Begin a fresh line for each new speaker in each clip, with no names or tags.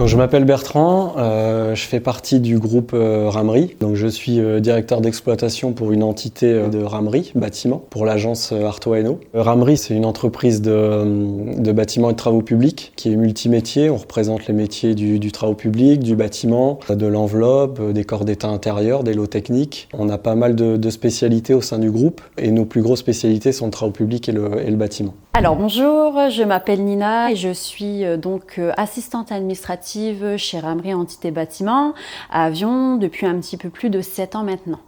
Donc, je m'appelle Bertrand, je fais partie du groupe Ramery. Donc, je suis directeur d'exploitation pour une entité de Ramery, bâtiment, pour l'agence Artois Hainaut. Ramery, c'est une entreprise de bâtiments et de travaux publics qui est multimétier. On représente les métiers du travaux public, du bâtiment, de l'enveloppe, des corps d'état intérieurs, des lots techniques. On a pas mal de spécialités au sein du groupe et nos plus grosses spécialités sont le travaux public et le bâtiment.
Alors bonjour, je m'appelle Nina et je suis donc assistante administrative chez Ramery Entité Bâtiment à Avion depuis un petit peu plus de 7 ans maintenant.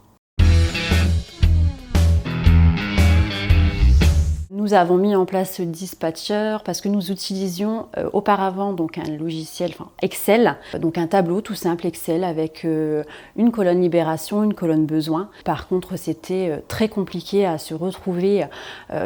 Nous avons mis en place ce dispatcher parce que nous utilisions auparavant donc un logiciel Excel, donc un tableau tout simple Excel avec une colonne libération, une colonne besoin. Par contre, c'était très compliqué à se retrouver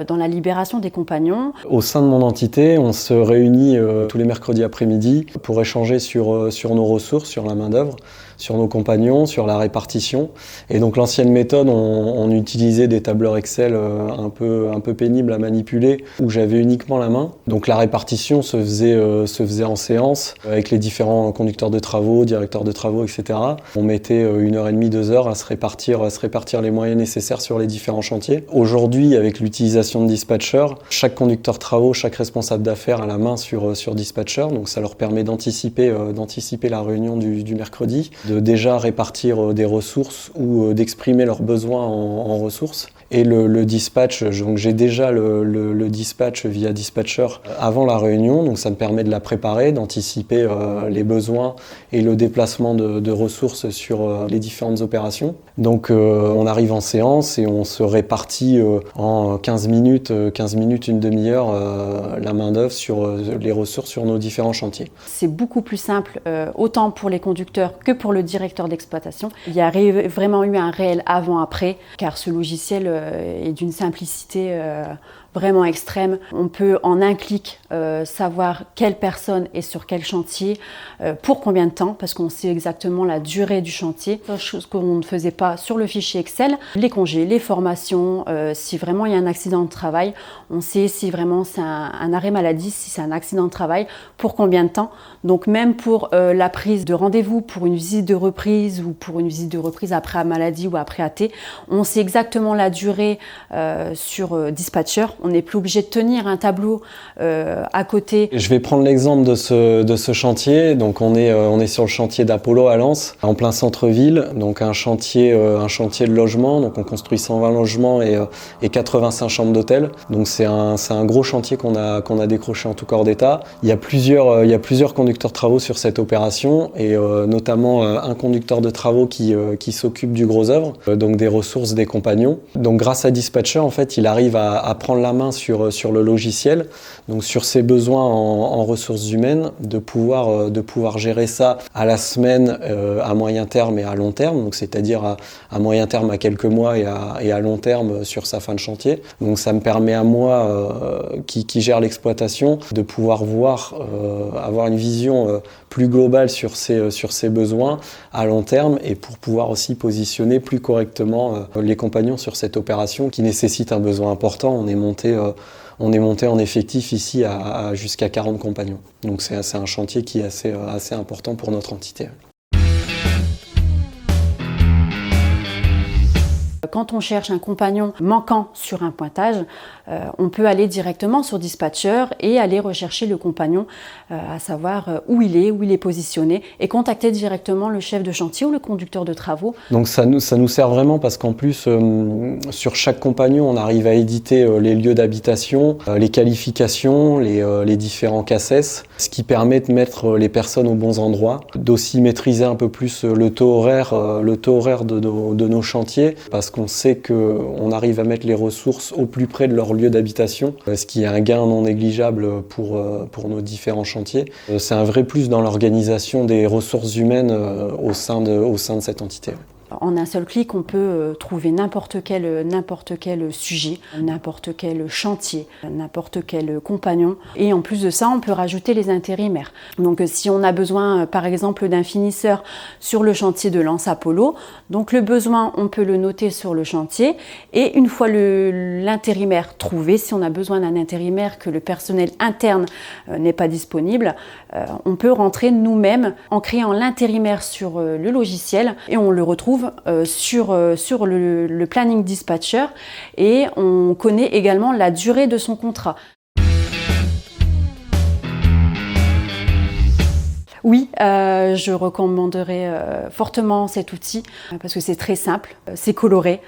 dans la libération des compagnons.
Au sein de mon entité, on se réunit tous les mercredis après-midi pour échanger sur nos ressources, sur la main-d'œuvre, sur nos compagnons, sur la répartition. Et donc l'ancienne méthode, on utilisait des tableurs Excel un peu pénibles à manipuler, où j'avais uniquement la main. Donc la répartition se faisait en séance avec les différents conducteurs de travaux, directeurs de travaux, etc. On mettait 1h30, 2 heures à se répartir les moyens nécessaires sur les différents chantiers. Aujourd'hui, avec l'utilisation de Dispatcher, chaque conducteur de travaux, chaque responsable d'affaires a la main sur Dispatcher, donc ça leur permet d'anticiper la réunion du mercredi, de déjà répartir des ressources ou d'exprimer leurs besoins en ressources. Et le dispatch, donc j'ai déjà le dispatch via Dispatcher avant la réunion, donc ça me permet de la préparer, d'anticiper les besoins et le déplacement de ressources sur les différentes opérations. Donc on arrive en séance et on se répartit en 15 minutes, une demi-heure la main-d'œuvre sur les ressources sur nos différents chantiers.
C'est beaucoup plus simple, autant pour les conducteurs que pour le directeur d'exploitation. Il y a vraiment eu un réel avant-après, car ce logiciel est d'une simplicité vraiment extrême. On peut en un clic savoir quelle personne est sur quel chantier, pour combien de temps, parce qu'on sait exactement la durée du chantier, chose qu'on ne faisait pas sur le fichier Excel. Les congés, les formations, si vraiment il y a un accident de travail, on sait si vraiment c'est un arrêt maladie, si c'est un accident de travail, pour combien de temps. Donc même pour la prise de rendez-vous pour une visite de reprise ou pour une visite de reprise après maladie ou après AT, on sait exactement la durée sur Dispatcher. On n'est plus obligé de tenir un tableau à côté.
Je vais prendre l'exemple de ce chantier. Donc on est sur le chantier d'Apollo à Lens, en plein centre-ville. Donc un chantier de logement. Donc on construit 120 logements et 85 chambres d'hôtel. Donc c'est un gros chantier qu'on a décroché en tout corps d'état. Il y a plusieurs conducteurs de travaux sur cette opération et notamment un conducteur de travaux qui s'occupe du gros œuvre, donc des ressources des compagnons. Donc grâce à Dispatcher, en fait, il arrive à prendre la main sur le logiciel, donc sur ses besoins en ressources humaines, de pouvoir gérer ça à la semaine, à moyen terme et à long terme, donc c'est-à-dire à moyen terme à quelques mois et à long terme sur sa fin de chantier. Donc ça me permet à moi, qui gère l'exploitation, de pouvoir avoir une vision plus globale sur ses besoins à long terme et pour pouvoir aussi positionner plus correctement les compagnons sur cette opération qui nécessite un besoin important. On est monté en effectif ici à jusqu'à 40 compagnons. Donc c'est un chantier qui est assez important pour notre entité.
Quand on cherche un compagnon manquant sur un pointage, on peut aller directement sur Dispatcher et aller rechercher le compagnon, à savoir où il est positionné et contacter directement le chef de chantier ou le conducteur de travaux.
Donc ça nous sert vraiment parce qu'en plus, sur chaque compagnon, on arrive à éditer les lieux d'habitation, les qualifications, les différents CACES, ce qui permet de mettre les personnes aux bons endroits, d'aussi maîtriser un peu plus le taux horaire de nos chantiers, parce qu'on sait qu'on arrive à mettre les ressources au plus près de leur lieu d'habitation, ce qui est un gain non négligeable pour nos différents chantiers. C'est un vrai plus dans l'organisation des ressources humaines au sein de cette entité.
En un seul clic, on peut trouver n'importe quel sujet, n'importe quel chantier, n'importe quel compagnon. Et en plus de ça, on peut rajouter les intérimaires. Donc si on a besoin, par exemple, d'un finisseur sur le chantier de Lens Apollo, donc le besoin, on peut le noter sur le chantier. Et une fois l'intérimaire trouvé, si on a besoin d'un intérimaire que le personnel interne n'est pas disponible, on peut rentrer nous-mêmes en créant l'intérimaire sur le logiciel et on le retrouve sur le planning dispatcher et on connaît également la durée de son contrat. Oui, je recommanderais fortement cet outil parce que c'est très simple, c'est coloré.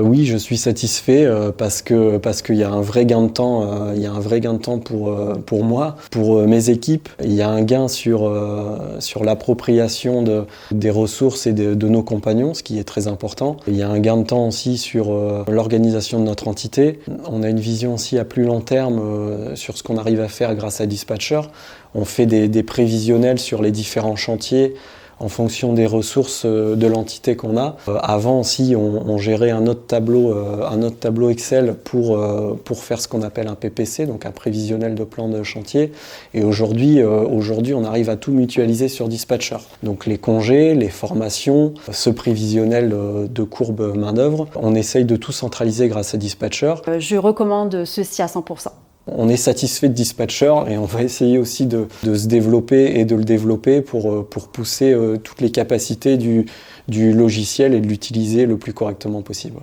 Oui, je suis satisfait parce qu'il y a un vrai gain de temps. Il y a un vrai gain de temps pour moi, pour mes équipes. Il y a un gain sur l'appropriation des ressources et de nos compagnons, ce qui est très important. Il y a un gain de temps aussi sur l'organisation de notre entité. On a une vision aussi à plus long terme sur ce qu'on arrive à faire grâce à Dispatcher. On fait des prévisionnels sur les différents chantiers en fonction des ressources de l'entité qu'on a. Avant aussi, on gérait un autre tableau Excel pour faire ce qu'on appelle un PPC, donc un prévisionnel de plan de chantier. Et aujourd'hui, on arrive à tout mutualiser sur Dispatcher. Donc les congés, les formations, ce prévisionnel de courbe main-d'œuvre, on essaye de tout centraliser grâce à Dispatcher.
Je recommande ceci à 100%.
On est satisfait de Dispatcher et on va essayer aussi de se développer et de le développer pour pousser toutes les capacités du logiciel et de l'utiliser le plus correctement possible.